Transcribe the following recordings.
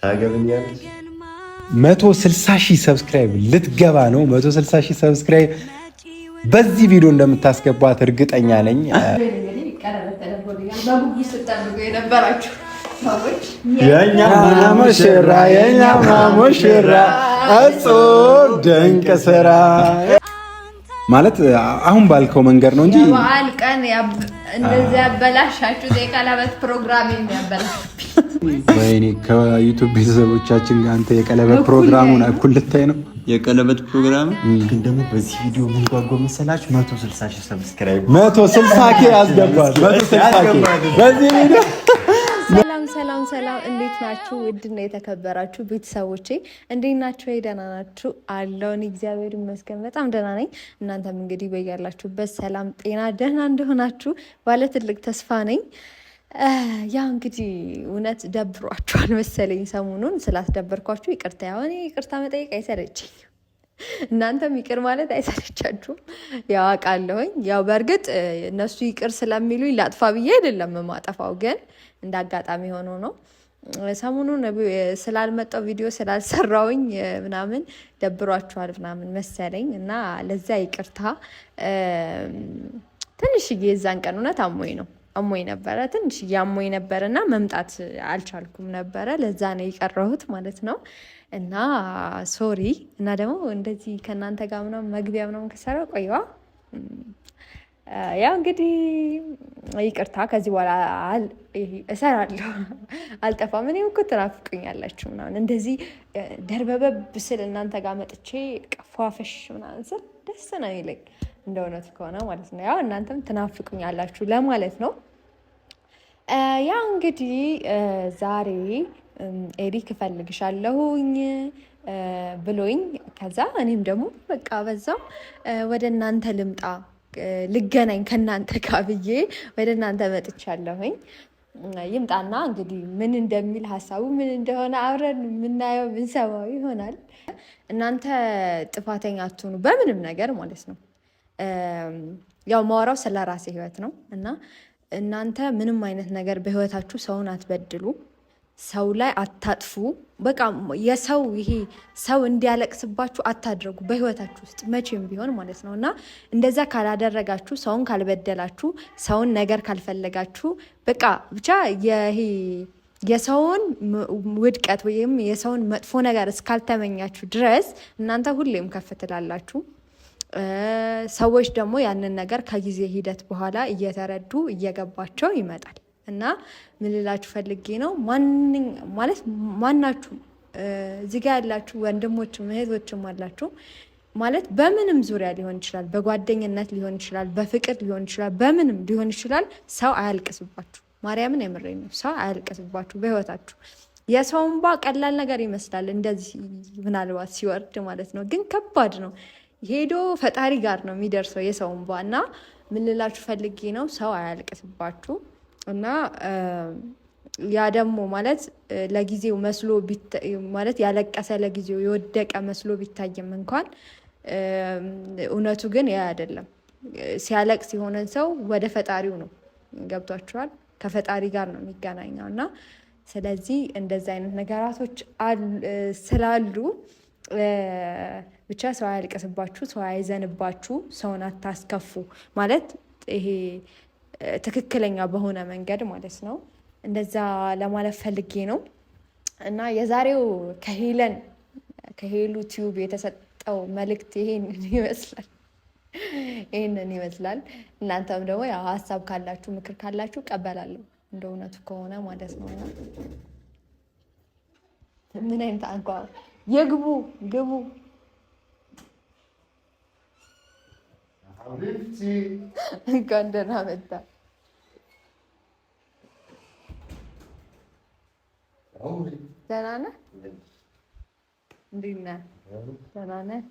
ታገብኛለሽ። 160,000 ሰብስክራይብ ልትገባ ነው። 160,000 ሰብስክራይብ በዚህ ቪዲዮ እንደምታስገባት እርግጠኛ ነኝ። የኛ ሙሽራ የኛ ሙሽራ እጹብ ድንቅ ስራ ማለት አሁን ባልከው መንገድ ነው እንጂ በዓል ቀን እንደዚህ ያበላሻችሁ የቀለበት ፕሮግራም የሚያበላሽብኝ። ወይኔ ከዩቲዩብ ቤተሰቦቻችን ጋር አንተ የቀለበት ፕሮግራሙን እኩል ልታይ ነው። የቀለበት ፕሮግራም ግን ደግሞ በዚህ ቪዲዮ ምን ጓጓ መሰላችሁ? 160,000 ሰብስክራይብ 160K ያስገባል። 160K በዚህ ቪዲዮ። ሰላም እንዴት ናችሁ? ውድና የተከበራችሁ ቤተሰቦቼ እንዴት ናችሁ? ደህና ናችሁ? አለውን እግዚአብሔር ይመስገን በጣም ደህና ነኝ። እናንተም እንግዲህ በያላችሁበት ሰላም ጤና ደህና እንደሆናችሁ ባለ ትልቅ ተስፋ ነኝ። ያው እንግዲህ እውነት ደብሯችኋል መሰለኝ ሰሞኑን ስላስደበርኳችሁ ይቅርታ። ያው ይቅርታ መጠየቅ አይሰለችኝ፣ እናንተም ይቅር ማለት አይሰለቻችሁም። ያው አውቃለሁኝ። ያው በእርግጥ እነሱ ይቅር ስለሚሉኝ ላጥፋ ብዬ አይደለም የማጠፋው፣ ግን እንደ አጋጣሚ ሆኖ ነው። ሰሞኑን ስላልመጣው ቪዲዮ ስላልሰራውኝ ምናምን ደብሯችኋል ምናምን መሰለኝ እና ለዛ ይቅርታ። ትንሽዬ የዛን ቀን እውነት አሞኝ ነበረ፣ ትንሽዬ አሞኝ ነበረ እና መምጣት አልቻልኩም ነበረ። ለዛ ነው የቀረሁት ማለት ነው። እና ሶሪ። እና ደግሞ እንደዚህ ከእናንተ ጋር ምናምን መግቢያ ምናምን ከሰራ ቆይዋ። ያው እንግዲህ ይቅርታ፣ ከዚህ በኋላ እሰራለሁ፣ አልጠፋም። እኔም እኮ ትናፍቁኛላችሁ ምናምን እንደዚህ ደርበበብ ስል እናንተ ጋር መጥቼ ፏፈሽ ምናምን ስል ደስ ነው ይለኝ፣ እንደ እውነት ከሆነ ማለት ነው። ያው እናንተም ትናፍቁኛላችሁ ለማለት ነው። ያው እንግዲህ ዛሬ ኤሪክ እፈልግሻለሁኝ ብሎኝ፣ ከዛ እኔም ደግሞ በቃ በዛው ወደ እናንተ ልምጣ ልገናኝ ከእናንተ ጋር ብዬ ወደ እናንተ መጥቻለሁኝ። ይምጣና እንግዲህ ምን እንደሚል ሀሳቡ ምን እንደሆነ አብረን የምናየው ምንሰማው ይሆናል። እናንተ ጥፋተኛ አትሆኑ በምንም ነገር ማለት ነው። ያው ማወራው ስለ ራሴ ህይወት ነው እና እናንተ ምንም አይነት ነገር በህይወታችሁ ሰውን አትበድሉ፣ ሰው ላይ አታጥፉ። በቃ የሰው ይሄ ሰው እንዲያለቅስባችሁ አታድርጉ በህይወታችሁ ውስጥ መቼም ቢሆን ማለት ነው። እና እንደዛ ካላደረጋችሁ፣ ሰውን ካልበደላችሁ፣ ሰውን ነገር ካልፈለጋችሁ፣ በቃ ብቻ ይሄ የሰውን ውድቀት ወይም የሰውን መጥፎ ነገር እስካልተመኛችሁ ድረስ እናንተ ሁሌም ከፍ ትላላችሁ። ሰዎች ደግሞ ያንን ነገር ከጊዜ ሂደት በኋላ እየተረዱ እየገባቸው ይመጣል። እና ምን ልላችሁ ፈልጌ ነው ማለት ማናችሁ እዚህ ጋር ያላችሁ ወንድሞችም እህቶችም አላችሁ ማለት በምንም ዙሪያ ሊሆን ይችላል፣ በጓደኝነት ሊሆን ይችላል፣ በፍቅር ሊሆን ይችላል፣ በምንም ሊሆን ይችላል። ሰው አያልቅስባችሁ። ማርያምን የምሬን ነው። ሰው አያልቅስባችሁ በህይወታችሁ። የሰው እንባ ቀላል ነገር ይመስላል እንደዚህ ምናልባት ሲወርድ ማለት ነው፣ ግን ከባድ ነው። ሄዶ ፈጣሪ ጋር ነው የሚደርሰው የሰው እንባ። እና ምን ልላችሁ ፈልጌ ነው ሰው አያልቅስባችሁ። እና ያ ደግሞ ማለት ለጊዜው መስሎ ማለት ያለቀሰ ለጊዜው የወደቀ መስሎ ቢታይም እንኳን እውነቱ ግን ያ አይደለም። ሲያለቅስ የሆነን ሰው ወደ ፈጣሪው ነው፣ ገብቷችኋል? ከፈጣሪ ጋር ነው የሚገናኘው። እና ስለዚህ እንደዚህ አይነት ነገራቶች ስላሉ ብቻ ሰው አያልቅስባችሁ፣ ሰው አይዘንባችሁ፣ ሰውን አታስከፉ ማለት ይሄ ትክክለኛ በሆነ መንገድ ማለት ነው። እንደዛ ለማለት ፈልጌ ነው። እና የዛሬው ከሄሉ ቲዩብ የተሰጠው መልእክት ይሄንን ይመስላል። እናንተም ደግሞ ያው ሀሳብ ካላችሁ ምክር ካላችሁ ቀበላለሁ እንደ እውነቱ ከሆነ ማለት ነው። እና ምን አይነት አንኳ ግቡ እንኳን ደህና መጣ። ደህና ነህ? እንዴት ነህ? ደህና ነህ?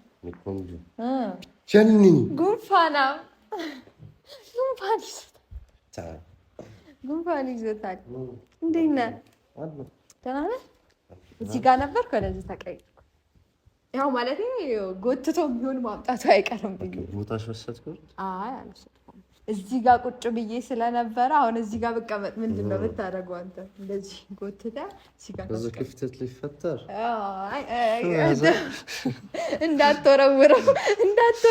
ጉንፋን ይዞታል። እንዴት ነህ? ደህና ነህ? እዚህ ጋር ነበርክ፣ ወደዚህ ተቀይርኩ። ያው ማለት ጎትቶ ቢሆን ማምጣቱ አይቀርም ብዬ ቦታሽ ወሰድኩ። አይ አልወሰድኩም። እዚህ ጋር ቁጭ ብዬ ስለነበረ አሁን እዚህ ጋር ብቀመጥ ምንድን ነው ብታደርገው አንተ? እንደዚህ ጎትተህ እዚህ ጋር በዚህ ክፍተት ሊፈጠር እንዳትወረውረው እንዴት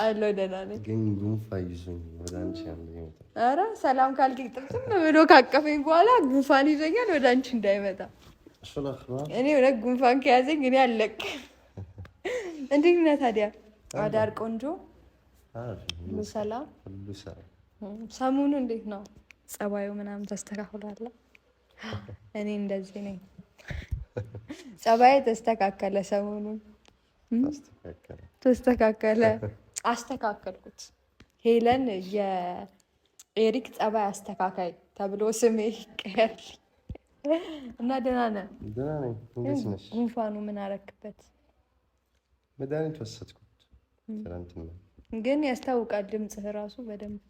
አለው። ደህና ነኝ ግን ጉንፋን ይዞኝ ወደ አንቺ ያለኝ። ኧረ ሰላም ካልክ ጥምጥም ብሎ ካቀፈኝ በኋላ ጉንፋን ይዞኛል ወደ አንቺ እንዳይመጣ። እኔ እውነት ጉንፋን ከያዘኝ እኔ አልለቅም። እንዴት ነህ ታዲያ? አዳር ቆንጆ ሁሉ ሰላም? ሰሞኑ እንዴት ነው ጸባዩ ምናምን ተስተካክሏል? እኔ እንደዚህ ነኝ። ጸባይ ተስተካከለ ሰሞኑን ተስተካከለ። አስተካከልኩት። ሄለን የኤሪክ ጸባይ አስተካካይ ተብሎ ስሜ ይቀየር እና ደህና ነህ? ደህና ነኝ። እንዴት ነሽ? ጉንፋኑ ምን አረክበት? መድኃኒት ወሰድኩት ትናንትና። ግን ያስታውቃል ድምፅህ ራሱ በደንብ።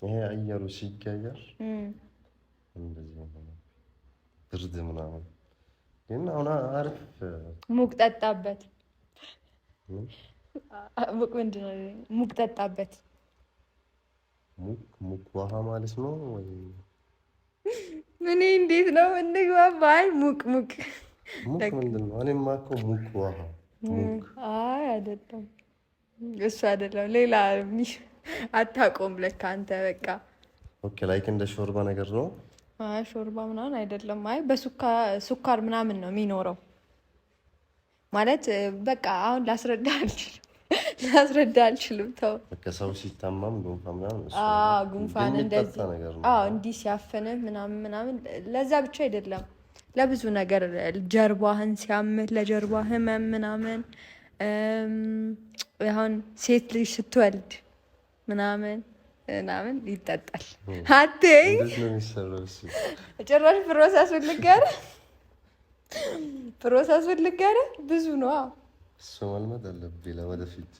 ይሄ አየሩ ሲቀየር እንደዚህ ሆነ፣ ብርድ ምናምን። ግን አሁን አሪፍ። ሙቅ ጠጣበት። ሙቅ ምንድን ነው? ሙቅ ጠጣበት። ሙቅ ውሃ ማለት ነው ወይ? ምን እንዴት ነው እንግባባ? አይ ሙቅ ምንድን ነው? እኔማ እኮ ሙቅ ውሃ። አይ አይደለም፣ እሱ አይደለም፣ ሌላ አታውቀውም ለካ አንተ። በቃ ኦኬ፣ ላይክ እንደ ሾርባ ነገር ነው። አይ ሾርባ ምናምን አይደለም። አይ በሱካር ምናምን ነው የሚኖረው ማለት በቃ አሁን ላስረዳ አልችልም። ተው በቃ ሰው ሲታማም ጉንፋን ምናምን ጉንፋን እንደዚህ እንዲህ ሲያፍንህ ምናምን ለዛ ብቻ አይደለም፣ ለብዙ ነገር ጀርባህን ሲያምህ ለጀርባ ህመም ምናምን አሁን ሴት ልጅ ስትወልድ ምናምን ይጠጣል። አትይ ጭራሽ ፕሮሰሱን ልንገርህ ብዙ ነው። እሱ መልመድ አለብኝ ለወደፊት።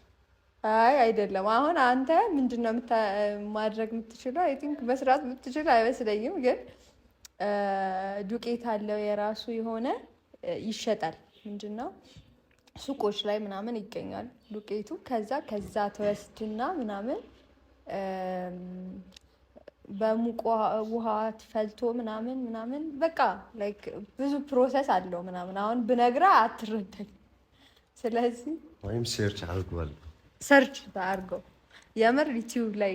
አይ አይደለም፣ አሁን አንተ ምንድነው ማድረግ የምትችለው? አይ ቲንክ መስራት የምትችለው አይመስለኝም፣ ግን ዱቄት አለው የራሱ የሆነ ይሸጣል። ምንድነው ሱቆች ላይ ምናምን ይገኛል ዱቄቱ። ከዛ ተወስድና ምናምን በሙቅ ውሃ ፈልቶ ምናምን በቃ ላይክ ብዙ ፕሮሰስ አለው ምናምን። አሁን ብነግርህ አትረዳኝ። ስለዚህ ወይም ሰርች አድርገው የምር ዩቲዩብ ላይ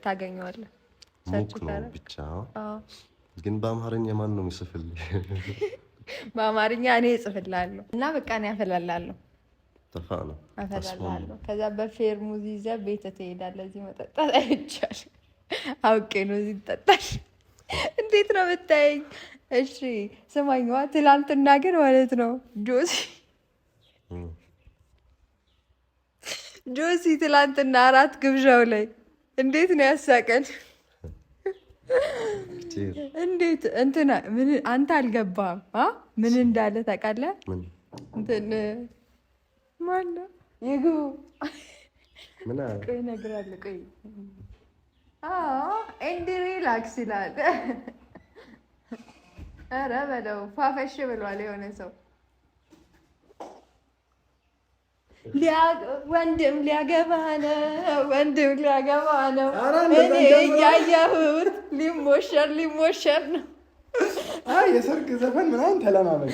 ታገኘዋለህ። ሙቅ ነው ብቻ። ግን በአማርኛ ማን ነው የሚጽፍልኝ? በአማርኛ እኔ እጽፍልሃለሁ እና በቃ እኔ አፈላላለሁ። ከዛ በፌርሙዝ ይዘህ ቤትህ ትሄዳለህ። እዚህ መጠጣት አይቻልም። አውቄ ነው እዚህ ይጠጣል። እንዴት ነው የምታየኝ? እሺ ስማኝዋ፣ ትላንትና ግን ማለት ነው ጆሲ ትላንትና አራት ግብዣው ላይ እንዴት ነው ያሳቀን? እንዴት እንትና ምን አንተ አልገባም? ምን እንዳለ ታውቃለህ? እንትን ማነው ይግቡ ቆይ እነግርሃለሁ። ቆይ ኤንድ ሪላክስ ይላል። ኧረ በለው ፋፈሽ ብሏል የሆነ ሰው። ወንድም ሊያገባ ነው፣ እኔ እያየሁት ሊሞሸር ነው። የሰርግ ዘፈን ምናምን ተለማመድ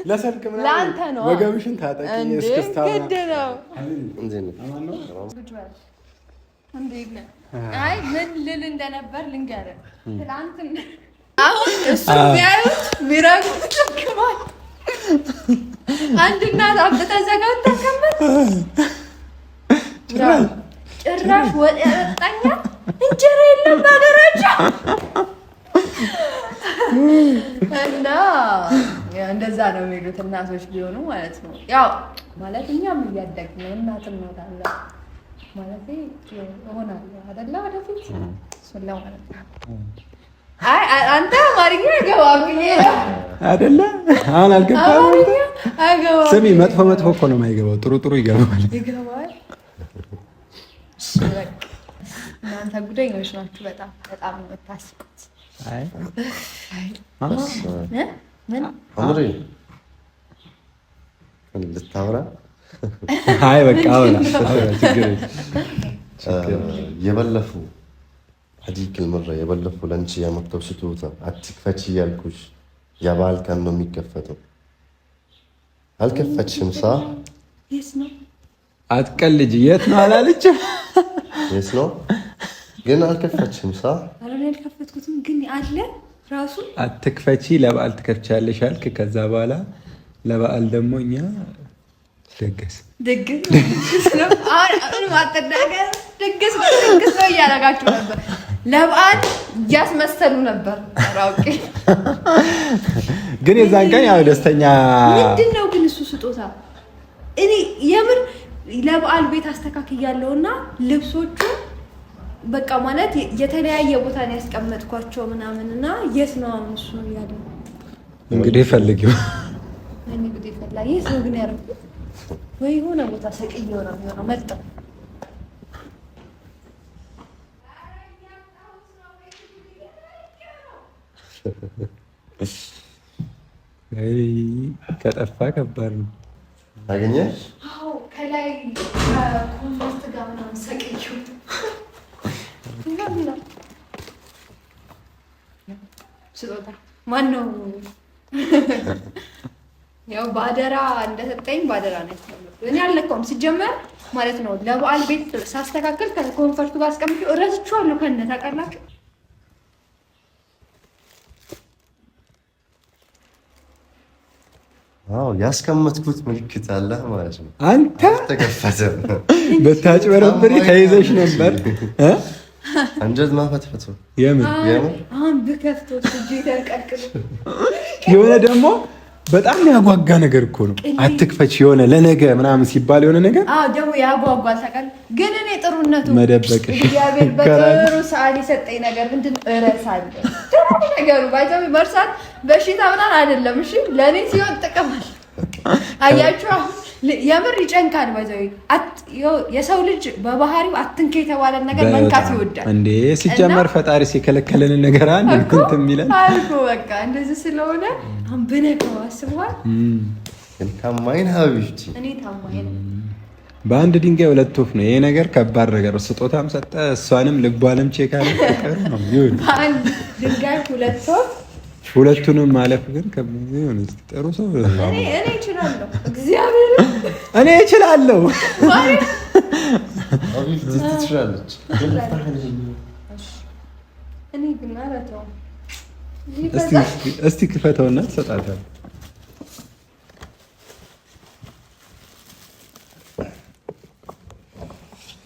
ለሰርግ ምናምን ለአንተ ነው። ወገብሽን ታጠቂ እስክስታ ግድ ነው። አይ ምን ልል እንደነበር ልንገርህ። ትናንትና አሁን እሱ የሚያዩት ሚረጉት ክማል አንድ እናት አብጥታ ዘጋታ ከመት ጭራሽ ወጥ ያጠጣኛል። እንጀራ የለም በሀገራቸው እና እንደዛ ነው የሚሉት እናቶች ቢሆኑ ማለት ነው። ያው ማለት እኛም እያደግን ነው። እናት እንሆናለን ማለት እሆናለሁ አይደለ? ወደፊት እሱን ለማለት ነው። አይ አንተ አማርኛ አይገባም አይደለ? አሁን አልገባም። አማርኛ አይገባም። ስሚ፣ መጥፎ እኮ ነው የማይገባው፣ ጥሩ ይገባል። እናንተ ጉደኞች ናችሁ። በጣም ነው የምታስቁት። አይ አምሪ ልታወራ አይ በቃ አውራ ችግር የበለፉ ሀዲክል ምረ የበለፉ ለንቺ ያመጣው ስጦታ አትክፈች እያልኩሽ የበዓል ቀን ነው የሚከፈተው። አልከፈችም ሳ አትቀልጅ። የት ነው አላለችም? የት ነው ግን አልከፈችም ሳ አልከፈትኩትም ግን አለ ራሱ አትክፈቺ ለበዓል ትከፍቻለሽ አልክ። ከዛ በኋላ ለበዓል ደግሞ እኛ ድግስ ነው እያደረጋችሁ ነበር። ለበዓል እያስመሰሉ ነበር። ግን የዛን ቀን ያው ደስተኛ ምንድን ነው ግን እሱ ስጦታ እኔ የምር ለበዓል ቤት አስተካክያለሁና ልብሶቹ በቃ ማለት የተለያየ ቦታ ነው ያስቀመጥኳቸው ምናምንና የት ነው አሁን እሱ ያለው? እንግዲህ ፈልጊው እንግዲህ ፈላጊ የት ነው ግን ያደረኩት? ወይ ሆነ ቦታ ሰቅዬው ነው የሚሆነው። መጣ ከጠፋ ከባድ ነው። ታገኘሽ? አዎ ከላይ ኮንፈርት ጋር ምናምን ሰቅዬው ስጦታ ማነው? ያው ባደራ እንደሰጠኝ ባደራ ነው ያስቀመጥኩት። እኔ አልለካውም ሲጀመር ማለት ነው። ለበዓል ቤት ሳስተካከል ከኮንፈርቱ ጋር አስቀምጬው እረስቼዋለሁ ከነ ታውቃላችሁ። አዎ ያስቀመጥኩት ምልክት አለ ማለት ነው። አንተ ተከፈተ በታጭበረብሪ ተይዘሽ ነበር። አንጀት ማፈትፈቱ የምን አሁን ብከፍተው እጅ ተንቀልቅሎ የሆነ ደግሞ በጣም ያጓጋ ነገር እኮ ነው። አትክፈች የሆነ ለነገ ምናምን ሲባል የሆነ ነገር ደግሞ ያጓጓል ታውቃለህ። ግን እኔ ጥሩነቱ መደበቅሽ እግዚአብሔር በጥሩ ሰዓት የሰጠኝ ነገር ምንድን እረሳለሁ። ነገሩ ባይዘው መርሳት በሽታ ምናምን አይደለም። እሺ ለእኔ ሲሆን ጥቅም አለ። አያችሁ የምር ይጨንቃል። ባይዘው የሰው ልጅ በባህሪው አትንከ የተባለ ነገር መንካት ይወዳል እንዴ። ሲጀመር ፈጣሪ ሲከለከለን ነገር አንድ እንትን የሚለን አልኩ። በቃ እንደዚህ ስለሆነ አሁን ብነካው አስበዋል። ታማኝ ነህ ሀቢብቲ። እኔ ታማኝ ነኝ። በአንድ ድንጋይ ሁለት ወፍ ነው ይሄ ነገር። ከባድ ነገር ስጦታም ሰጠ፣ እሷንም ልቧንም ቼክ አለ። ፍቅር ነው ይሁን። በአንድ ድንጋይ ሁለት ወፍ ሁለቱንም ማለፍ ግን ከምን ይሁን። ጥሩ ሰው እኔ እችላለሁ። እግዚአብሔር እኔ እችላለሁ። ሀቢብቲ ትችላለች። እኔ ግን አላተው። እስቲ ክፈተውና ትሰጣታለህ።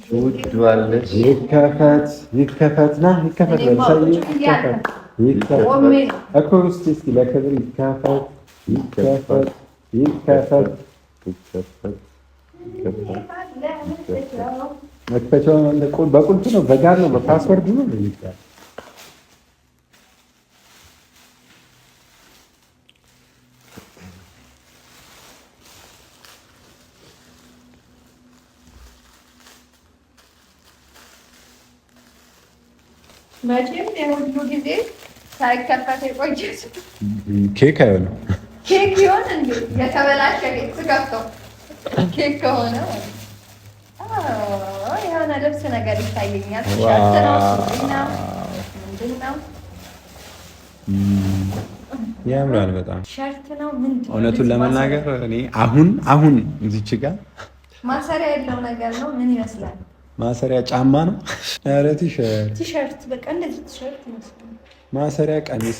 ትወደዋለች። ይከፈት ይከፈትና ይከፈት እኮ እስኪ ለክብር ይከፈት ይከፈት ይከፈት ይከፈት። መክፈቻው በቁልፍ ነው በጋር ነው በፓስወርድ ነው ይባላል። መቼም የሁሉ ጊዜ ሳይከፈት የቆየ ኬክ አይሆንም። ኬክ ይሆን እንዴ? የተበላሸ ኬክ ስከፍተው ኬክ ከሆነ የሆነ ልብስ ነገር ይታየኛል። ሸርት ነው ነው ምንድን ነው? ያምራል በጣም ሸርት ነው ምንድን ነው? እውነቱን ለመናገር እኔ አሁን እዚች ጋር ማሰሪያ ያለው ነገር ነው። ምን ይመስላል? ማሰሪያ ጫማ ነው። ኧረ ቲሸርት በቃ እንደዚህ ቲሸርት ይመስላል። ማሰሪያ ቀሚስ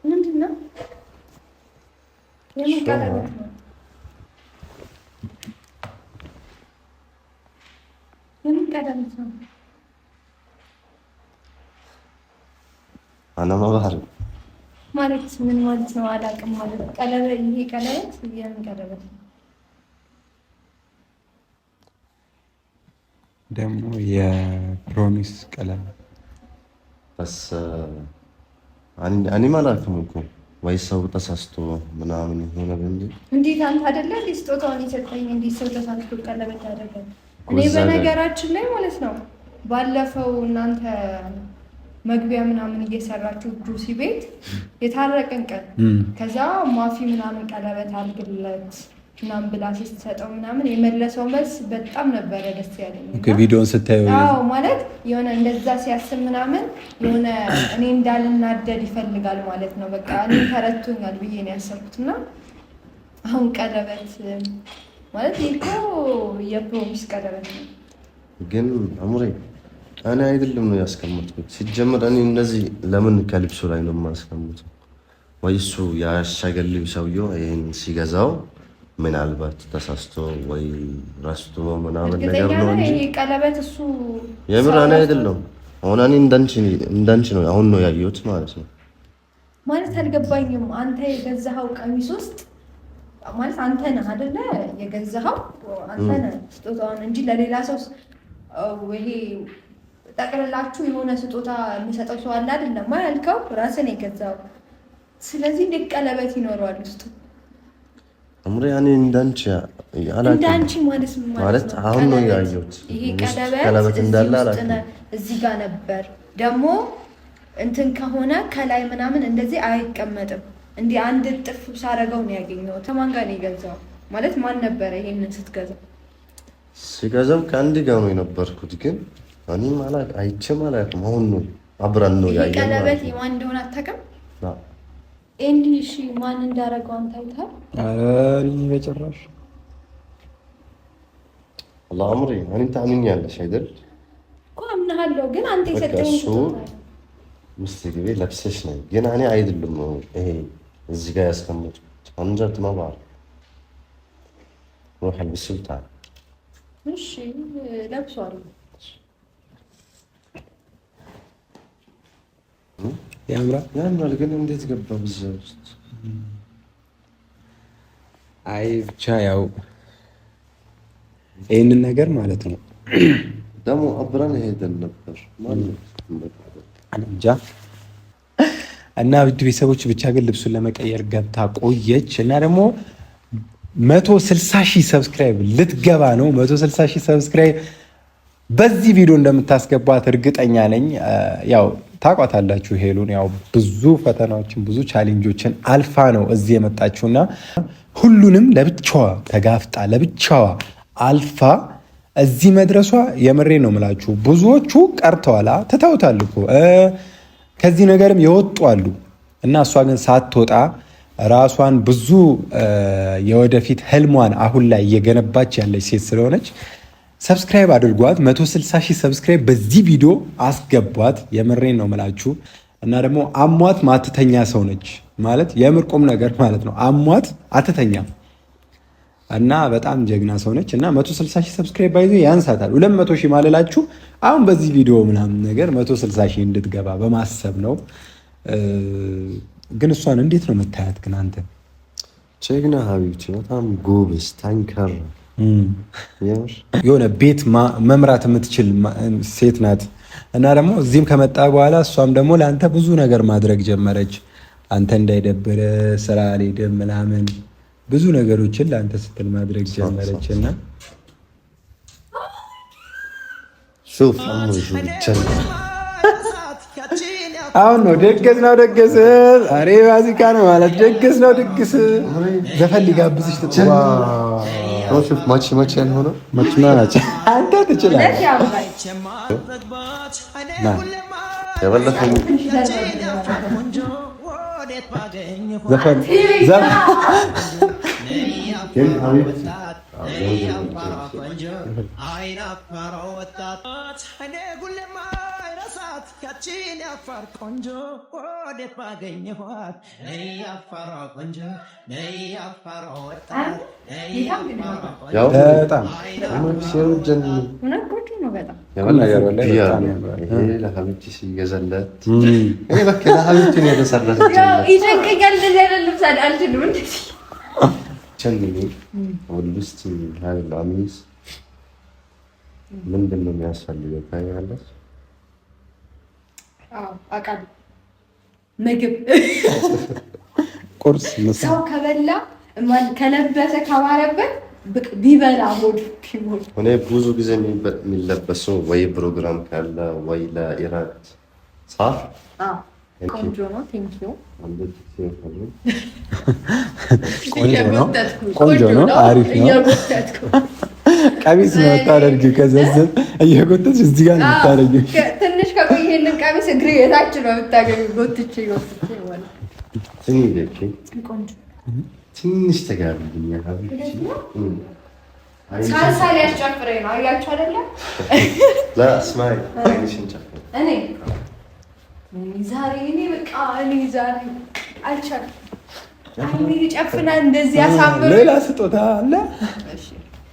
ምንድን ነው? የምን ቀለበት ነው? የምን ቀለበት ነው? አናማ ባህር ማለት ምን ማለት ነው? አላውቅም። ማለት ቀለበት ይሄ ቀለበት የምን ቀለበት ነው? ደግሞ የፕሮሚስ ቀለም በስ እኔም አላውቅም እኮ ወይ ሰው ተሳስቶ ምናምን ሆነ እንጂ እንዴት አንተ አይደለ እንዴ ስጦታውን የሰጠኝ? እንዴት ሰው ተሳስቶ ቀለበት ያደርጋል? እኔ በነገራችን ላይ ማለት ነው ባለፈው እናንተ መግቢያ ምናምን እየሰራችሁ ጁሲ ቤት የታረቀን ቀን ከዛ ማፊ ምናምን ቀለበት አድርግለት ምናምን ብላ ስትሰጠው ምናምን የመለሰው መልስ በጣም ነበረ ደስ ያለኝ። ቪዲዮን ስታዩ ማለት የሆነ እንደዛ ሲያስብ ምናምን የሆነ እኔ እንዳልናደድ ይፈልጋል ማለት ነው። በቃ እኔ ተረቶኛል ብዬ ነው ያሰብኩትና አሁን ቀለበት ማለት ይሄ የፕሮሚስ ቀለበት ነው። ግን አሙሬ እኔ አይደለም ነው ያስቀመጥኩት። ሲጀምር እኔ እንደዚህ ለምን ከልብሱ ላይ ነው የማስቀምጠው? ወይ እሱ ያሻገልኝ ሰውየው ይሄን ሲገዛው ምናልባት ተሳስቶ ወይ ረስቶ ምናምን ነገር ነው እንጂ ይሄ ቀለበት እሱ የምር እኔ አይደለም። አሁን እኔ እንዳንቺ ነው አሁን ነው ያየሁት ማለት ነው። ማለት አልገባኝም። አንተ የገዛኸው ቀሚስ ውስጥ ማለት አንተ ነህ አይደለ የገዛኸው? አንተ ነህ ስጦታውን እንጂ ለሌላ ሰው ይሄ ጠቅልላችሁ የሆነ ስጦታ የሚሰጠው ሰው አለ አይደለም ያልከው? ራስህ ነው የገዛኸው። ስለዚህ እንዴት ቀለበት ይኖረዋል ውስጡ? አምሬ ያኔ እንዳንቺ ማለት አሁን ነው ያየሁት። ይሄ ቀለበት እንዳለ አላውቅም። እዚህ ጋር ነበር ደግሞ እንትን ከሆነ ከላይ ምናምን እንደዚህ አይቀመጥም። እንዲህ አንድ ጥፍ ሳረገው ነው ያገኘሁት። ከማን ጋር ነው የገዛው? ማለት ማን ነበረ ይሄንን ስትገዛው? ሲገዛው ከአንድ ጋር ነው የነበርኩት፣ ግን እኔ ማለት አይቼም አላውቅም። አሁን ነው አብረን ነው ያየነው። ቀለበት የማን እንደሆነ አታውቅም? እሺ ማን እንዳረገው አንተ አይተሃል? እኔ በጭራሽ አላህ አምሪ እኔ ታምኛለሽ አይደል? እኮ አምናለሁ፣ ግን አንተ የሰጠኝ ሙስሊም ለብሰሽ ነው፣ ግን እኔ አይደለም ነው ይሄ እዚህ ጋር ያስቀመጥኩት። አንጀት ማባር روح البسው تعال እሺ ለብሷል። ያምራል ግን እንዴት ገባ በዚህ ውስጥ? አይ ብቻ ያው ይሄንን ነገር ማለት ነው ደግሞ አብረን ሄደን ነበር ማለት እንጃ። እና ውድ ቤተሰቦች ብቻ ግን ልብሱን ለመቀየር ገብታ ቆየች እና ደግሞ 160,000 ሰብስክራይብ ልትገባ ነው። 160,000 ሰብስክራይብ በዚህ ቪዲዮ እንደምታስገባት እርግጠኛ ነኝ። ያው ታቋታላችሁ ሄሉን ያው ብዙ ፈተናዎችን ብዙ ቻሌንጆችን አልፋ ነው እዚህ የመጣችውና ሁሉንም ለብቻዋ ተጋፍጣ ለብቻዋ አልፋ እዚህ መድረሷ የምሬ ነው የምላችሁ። ብዙዎቹ ቀርተዋል፣ ትተውታል እኮ ከዚህ ነገርም የወጡ አሉ እና እሷ ግን ሳትወጣ ራሷን ብዙ የወደፊት ህልሟን አሁን ላይ እየገነባች ያለች ሴት ስለሆነች ሰብስክራይብ አድርጓት። 160,000 ሰብስክራይብ በዚህ ቪዲዮ አስገቧት። የምሬን ነው የምላችሁ። እና ደግሞ አሟት ማትተኛ ሰው ነች ማለት የምር ቁም ነገር ማለት ነው። አሟት አትተኛም እና በጣም ጀግና ሰው ነች። እና 160,000 ሰብስክራይብ ባይዞ ያንሳታል። 200,000 ማለላችሁ አሁን በዚህ ቪዲዮ ምናምን ነገር 160,000 እንድትገባ በማሰብ ነው። ግን እሷን እንዴት ነው መታያት? ግን አንተ ጀግና ሀቢብቲ በጣም ጎበዝ ታንከር የሆነ ቤት መምራት የምትችል ሴት ናት። እና ደግሞ እዚህም ከመጣ በኋላ እሷም ደግሞ ለአንተ ብዙ ነገር ማድረግ ጀመረች። አንተ እንዳይደብረ ስራ አልሄድም ምናምን ብዙ ነገሮችን ለአንተ ስትል ማድረግ ጀመረች። እና አሁን ነው ደግስ ነው ደግስ አሬ ባዚካ ነው ማለት ደግስ ነው ደግስ ዘፈን ሊጋብዝሽ ትችላ ሮሽፍ ማቺ ያልሆነው ማቺ ማቺ አንተ ትችላለህ። የበለፈው ዘፈን ምንድን ነው የሚያስፈልገው? ታያለሽ? አውቃለሁ። ምግብ ቁርስ ሰው ከበላ ከለበሰ ካማረበት ቢበላ ሆድ ቢሞል። እኔ ብዙ ጊዜ የሚለበሰው ወይ ፕሮግራም ካለ ወይ ለኢራት صح ቆንጆ ነው። ቴንክ ዩ ቆንጆ ነው። አሪፍ ነው። ቀሚስ ነው የምታደርጊው። ከዘዘን እየጎተች እዚህ ጋር ነው የምታደርጊው። ትንሽ ከቆየ ይሄንን ቀሚስ እግሬ የታች ነው የምታገቢው። ጎትቼ ማለት ትንሽ ተጋርልኛ ሳልሳ ሊያስጨፍረኝ ነው። አያችሁ አይደለ? ለስማይ አይንሽን ጨፍር። እኔ ዛሬ አልቻልኩም። አይኔ ጨፍና እንደዚህ ያሳምሩ። ሌላ ስጦታ አለ። እሺ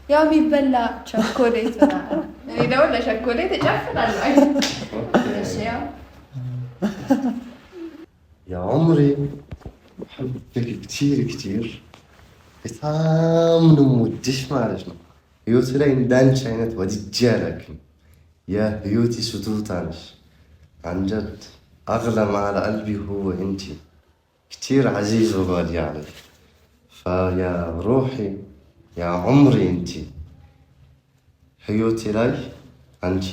ያው የሚበላ ቸኮሌት ነው። እኔ ደግሞ ለቸኮሌት እጨፍናለሁ። እሺ يا عمري بحبك كتير كتير በጣም ነው የምወድሽ ማለት ነው። ህይወት ላይ እንዳንቺ አይነት ወድጄ አላውቅም። የህይወቴ ስጦታ ነሽ። አንጀት أغلى ما على قلبي هو أنت كتير عزيز وغالي علي فيا روحي يا عمري أنت ህይወቴ ላይ አንቺ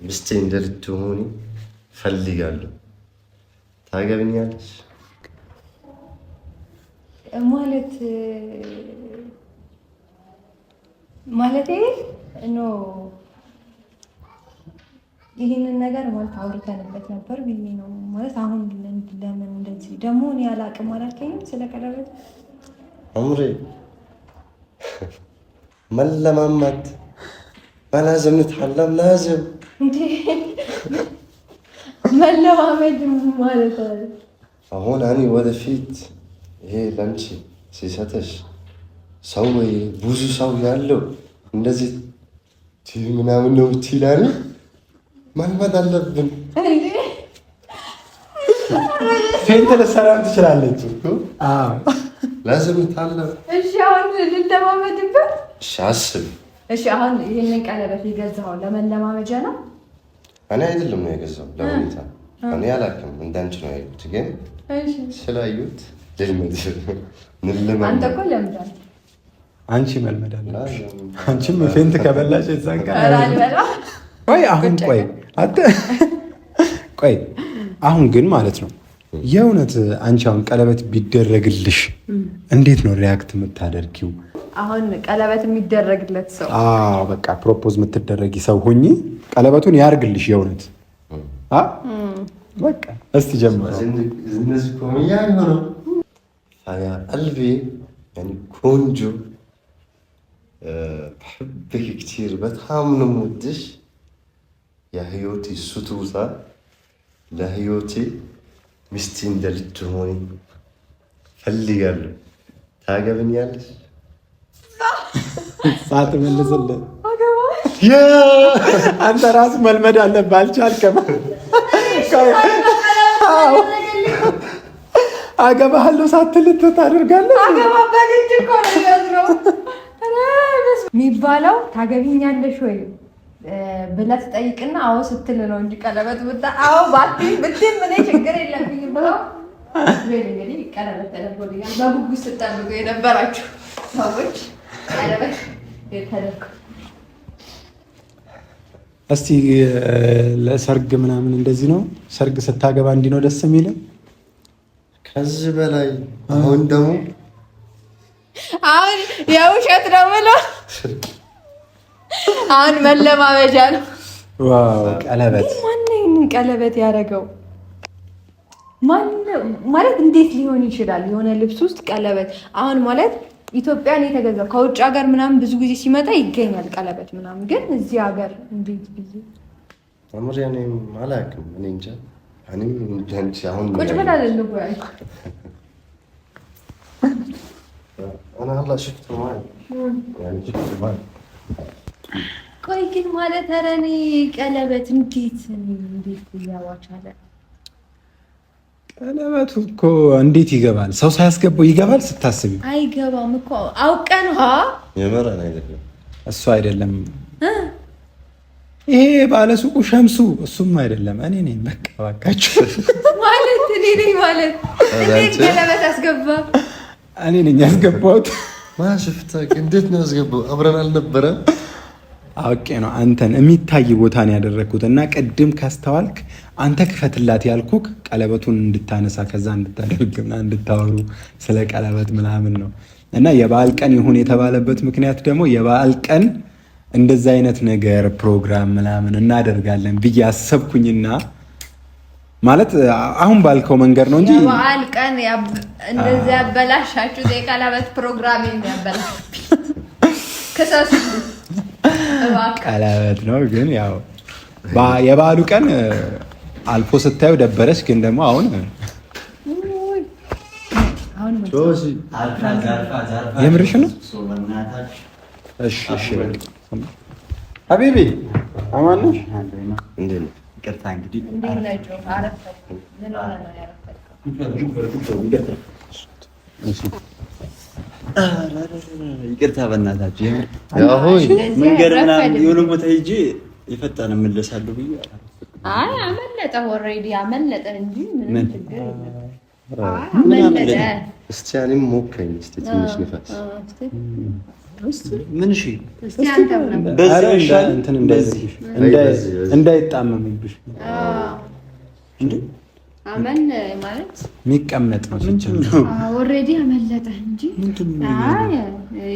ሚስቴ እንደልትሆኚ ፈልጋለሁ። ታገቢኛለሽ? ማለቴ ኖ ይህንን ነገር ማለት አውርተንበት ነበር ብዬ ነው ማለት። አሁን ለምን እንደዚህ ደግሞ እኔ አላቅም አላልከኝም ስለ ቀለበት? ዑምሪ መለማመድ በላዝም ንትሐለም ላዝም እንዴ መለማመድ ማለት አሁን እኔ ወደፊት ይሄ ለአንቺ ሲሰጥሽ ሰው ብዙ ሰው ያለው እንደዚህ ምናምን ነው ትይላል። መልመድ አለብን። ፌንት ልትሰራም ትችላለች እኮ። አዎ ላዝም ታለም። እሺ አሁን ልንለማመድበት። እሺ አስብ። እሺ አሁን ይሄንን ቀለበት የገዛኸው ለመለማመጃ ነው? እኔ አይደለም ነው የገዛው፣ ለሁኔታ እኔ አላውቅም። እንዳንቺ ነው ያዩት፣ ግን ስላዩት ልልመድ ንልመድ። አንተ እኮ ለምዳል። አንቺ መልመድ አለሽ። አንቺም ፌንት ከበላሽ እዛን ጋር ቆይ አሁን ቆይ አሁን ግን ማለት ነው የእውነት አንቺ አሁን ቀለበት ቢደረግልሽ እንዴት ነው ሪያክት የምታደርጊው? አሁን ቀለበት የሚደረግለት ሰው በቃ ፕሮፖዝ የምትደረጊ ሰው ሁኚ፣ ቀለበቱን ያርግልሽ የእውነት በቃ እስቲ ጀምር። እነዚህ ኮሚያ ነው ያ ቀልቢ ቆንጆ بحبك كتير በጣም ነው የምወድሽ የህይወቴ ስጦታ ለህይወቴ ሚስቴ እንደልትሆኚ ፈልጋለሁ። ታገቢኛለሽ? ሳትመልስልህ አንተ ራስህ መልመድ አለብህ። አልቻልክም። አገባሃለሁ ሳትል ታደርጋለህ። የሚባለው ታገቢኛለሽ ወይ ብለህ ትጠይቅና አዎ ስትል ነው እንጂ ቀለበት አዎ ብትል ምን ችግር የለብኝም ብለው እንግዲህ ቀለበት ተደርጎልኛል። በጉጉት ስጠብቁ የነበራችሁ ሰዎች ቀለበት ተደርጎ እስቲ ለሰርግ ምናምን እንደዚህ ነው። ሰርግ ስታገባ እንዲህ ነው ደስ የሚል። ከዚህ በላይ አሁን ደግሞ አሁን የውሸት ነው ብሎ አሁን መለማመጃ ነው። ዋው ቀለበት ማነው ይሄንን ቀለበት ያደረገው? ማለት እንዴት ሊሆን ይችላል? የሆነ ልብስ ውስጥ ቀለበት አሁን ማለት ኢትዮጵያን የተገዛው ከውጭ ሀገር ምናምን ብዙ ጊዜ ሲመጣ ይገኛል ቀለበት ምናምን፣ ግን እዚህ ሀገር እንዴት ብዙ አምር ያኔ ማላክም እኔ እንጃ። እኔም እንጃ አሁን ቁጭ ብላ አይደለም ወይ انا هلا شفته معي يعني شفته معي ቆይ ግን ማለት ኧረ እኔ ቀለበት እንዴት ያዋቻለ? ቀለበቱ እኮ እንዴት ይገባል? ሰው ሳያስገባው ይገባል? ስታስቢ አይገባም እኮ አውቀን የመረን አይደለም እሱ አይደለም ይሄ ባለሱቁ ሸምሱ እሱም አይደለም እኔ ነኝ። በቃ ባካችሁ ማለት እኔ ነኝ ማለት እንዴት ቀለበት አስገባ? እኔ ነኝ ያስገባሁት። ما شفتك እንዴት ነው ያስገባው? አብረን አልነበረም አውቄ ነው አንተን የሚታይ ቦታ ነው ያደረግኩት። እና ቅድም ካስተዋልክ አንተ ክፈትላት ያልኩክ ቀለበቱን እንድታነሳ ከዛ እንድታደርግና እንድታወሩ ስለ ቀለበት ምናምን ነው። እና የበዓል ቀን ይሁን የተባለበት ምክንያት ደግሞ የበዓል ቀን እንደዛ አይነት ነገር ፕሮግራም ምናምን እናደርጋለን ብዬ አሰብኩኝና ማለት አሁን ባልከው መንገድ ነው እንጂ የበዓል ቀን እንደዚህ ያበላሻችሁት የቀለበት ፕሮግራም የሚያበላሽ ከሰስ ቀለበት ነው። ግን ያው የበዓሉ ቀን አልፎ ስታዩ ደበረች። ግን ደግሞ አሁን የምርሽ ነው። እሺ እሺ ሀቢቢ አማን ነሽ? ይቅርታ እንግዲህ ይቅርታ በእናታችሁ መንገድ ምናምን የሆነ ቦታ ሂጅ የፈጠነ እመለሳለሁ ብዬ አይ አመለጠ። ኦልሬዲ አመለጠ እንጂ ምን ችግር የለም። አመለጠ። እስቲ እኔም ሞክረኝ እስቲ ትንሽ ንፋስ ምን እሺ እስቲ አንተ እንዳይጣመምብሽ እንዴ አመን ማለት የሚቀመጥ ነው ሲችል ኦልሬዲ አመለጠ እንጂ አይ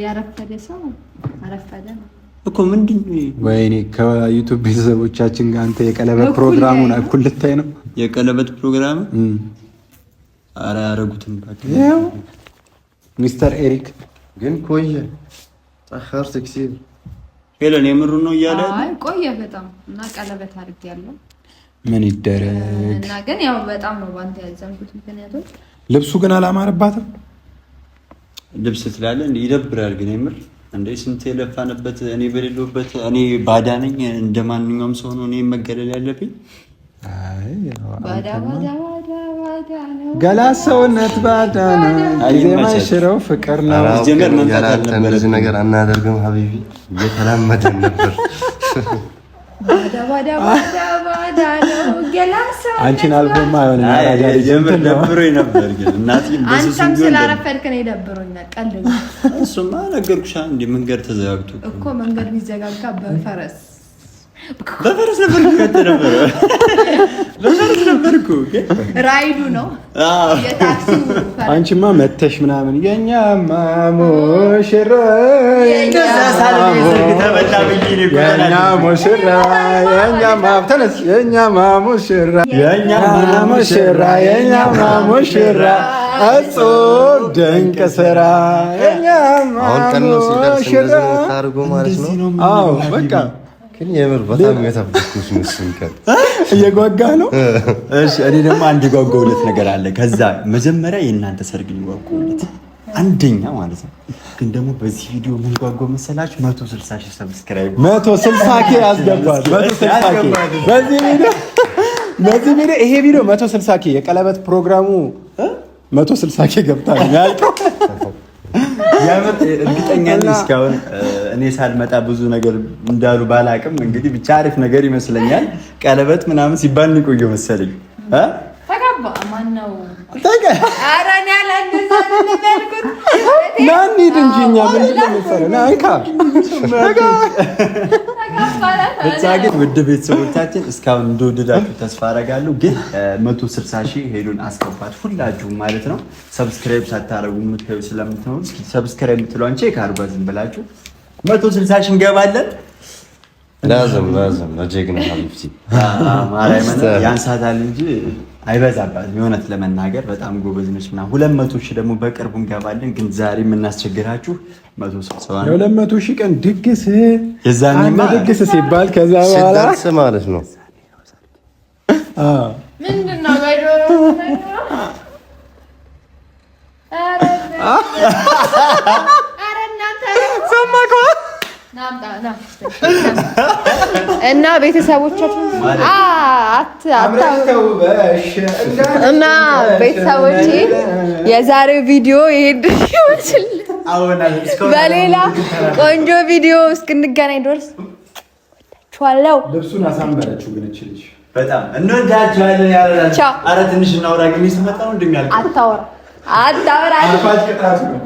ያረፈደ ሰው አረፈደ ነው እኮ ምንድን ነው? ወይኔ ከዩቲዩብ ቤተሰቦቻችን ጋር አንተ የቀለበት ፕሮግራሙን እኩል ልታይ ነው። የቀለበት ፕሮግራም አረ ያረጉትም ባክ ሚስተር ኤሪክ ግን ቆየ ታኸርት ክሲር ሄለን የምሩ ነው እያለ አይ ቆየ በጣም እና ቀለበት አድርጌያለሁ። ምን ይደረግ እና ግን ያው በጣም ነው ባንተ ያዘንኩት። ምክንያቱም ልብሱ ግን አላማረባትም። ልብስ ትላለ እንዴ ይደብራል። ግን የምር እንዴ ስንት የለፋንበት እኔ በሌለውበት እኔ ባዳ ነኝ እንደማንኛውም ሰው ነው እኔ መገለል ያለብኝ። አይ ባዳ ገላ ሰውነት ባዳ ነው የማይሽረው ፍቅር ነው። ጀመር መምጣት አለበት ነገር አናደርግም ሀቢቢ እየተላመደን ነበር። ባዳ ነው ገላ ሰው አንቺን አልፎማ አይሆንም። አራዳ ጀመር ደብሮኝ ነበር ግን እናቴ አንተም ስላረፈድክ ነው የደብሮኛል። ቀልድ እሱማ ነገርኩሽ እንዴ መንገድ ተዘጋግቶ እኮ መንገድ ቢዘጋጋ በፈረስ ነበር ከተነበረ በፈረስ ነበርኩ ራይዱ ነው የታክሲው አንቺማ መተሽ ምናምን የኛማ ሙሽራ እጹብ ድንቅ ስራ በቃ ግን የምር በጣም የተበኩሽ ምስልከት እየጓጋ ነው። እሺ እኔ ደግሞ አንድ ጓጓውለት ነገር አለ። ከዛ መጀመሪያ የእናንተ ሰርግ ጓጓውለት አንደኛ ማለት ነው። ግን ደግሞ በዚህ ቪዲዮ ምን ጓጓው መሰላችሁ? 160,000 ሰብስክራይብ 160K ያስገባል። 160K በዚህ ቪዲዮ ይሄ ቪዲዮ 160K የቀለበት ፕሮግራሙ 160K ገብታል ያልከው ያመጥ እርግጠኛ ነኝ። እስካሁን እኔ ሳልመጣ ብዙ ነገር እንዳሉ ባላቅም እንግዲህ ብቻ አሪፍ ነገር ይመስለኛል። ቀለበት ምናምን ሲባል ቆየው መሰለኝ ተጋባ ማነው አራኛ ናኒ ድንጂኛ ምን እንደምትሰራ ናንካ ብቻ ግን ውድ ቤተሰቦቻችን እስካሁን እንደወደዳችሁ ተስፋ አደርጋለሁ። ግን 160,000 ሄዱን አስገባት ሁላችሁም ማለት ነው። ሰብስክራይብ ሳታረጉ የምትዩ ስለምትሆኑ እስኪ ሰብስክራይብ የምትሏን ቼክ አድርጉ። ዝም ብላችሁ 160,000 እንገባለን። ላዝም ለጀግና ሀቢብቲ ማርያምን ያንሳታል እንጂ አይበዛባትም። የእውነት ለመናገር በጣም ጎበዝ ነች። እና 200,000 ደግሞ በቅርቡ እንገባለን። ግን ዛሬ የምናስቸግራችሁ 160 ነው። 200,000 ቀን ድግስ የዛኔማ ድግስ ሲባል ከዛ በኋላ ሲደርስ ማለት ነው። ምንድነው ባይዶሮ እና ቤተሰቦቻችን እና ቤተሰቦቼ የዛሬው ቪዲዮ ይሄድ ይመስል በሌላ ቆንጆ ቪዲዮ እስክንገናኝ ድረስ ወዳችኋለሁ። ልብሱን አሳመረችው ግን እቺ ልጅ በጣም እንወዳችኋለን። ያረዳል። ኧረ ትንሽ እናውራ። ግን ይስመጣው እንደሚያልቅ አታውራ አልፋጭ ቅጣት ነው።